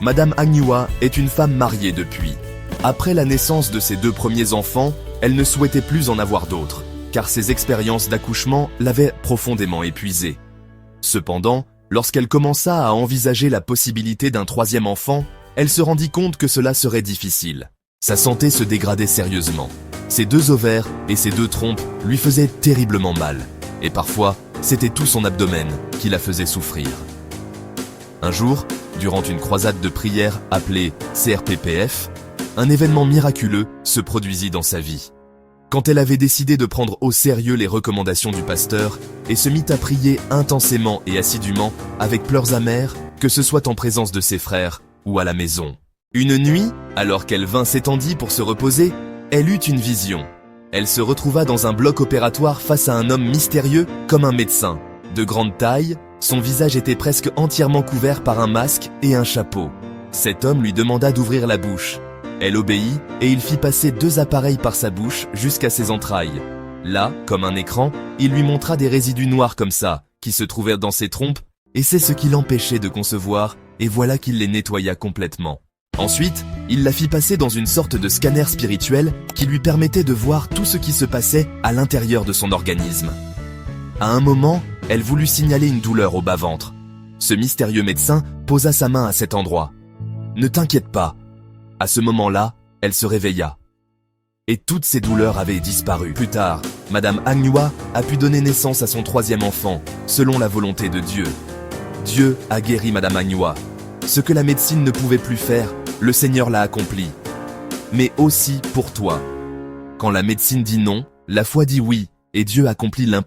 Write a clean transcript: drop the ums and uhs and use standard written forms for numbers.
Madame Agnewa est une femme mariée depuis. Après la naissance de ses 2 premiers enfants, elle ne souhaitait plus en avoir d'autres, car ses expériences d'accouchement l'avaient profondément épuisée. Cependant, lorsqu'elle commença à envisager la possibilité d'un 3e enfant, elle se rendit compte que cela serait difficile. Sa santé se dégradait sérieusement. Ses 2 ovaires et ses 2 trompes lui faisaient terriblement mal, et parfois, c'était tout son abdomen qui la faisait souffrir. Un jour, durant une croisade de prière appelée CRPPF, un événement miraculeux se produisit dans sa vie. Quand elle avait décidé de prendre au sérieux les recommandations du pasteur et se mit à prier intensément et assidûment avec pleurs amers, que ce soit en présence de ses frères ou à la maison. Une nuit, alors qu'elle vint s'étendit pour se reposer, elle eut une vision. Elle se retrouva dans un bloc opératoire face à un homme mystérieux comme un médecin. De grande taille, son visage était presque entièrement couvert par un masque et un chapeau. Cet homme lui demanda d'ouvrir la bouche. Elle obéit et il fit passer 2 appareils par sa bouche jusqu'à ses entrailles. Là, comme un écran, il lui montra des résidus noirs comme ça, qui se trouvèrent dans ses trompes, et c'est ce qui l'empêchait de concevoir, et voilà qu'il les nettoya complètement. Ensuite, il la fit passer dans une sorte de scanner spirituel qui lui permettait de voir tout ce qui se passait à l'intérieur de son organisme. À un moment, elle voulut signaler une douleur au bas-ventre. Ce mystérieux médecin posa sa main à cet endroit. « Ne t'inquiète pas ». À ce moment-là, elle se réveilla. Et toutes ses douleurs avaient disparu. Plus tard, Madame Agnewa a pu donner naissance à son 3e enfant, selon la volonté de Dieu. Dieu a guéri Madame Agnewa. Ce que la médecine ne pouvait plus faire, le Seigneur l'a accompli. Mais aussi pour toi. Quand la médecine dit non, la foi dit oui, et Dieu accomplit l'impossible.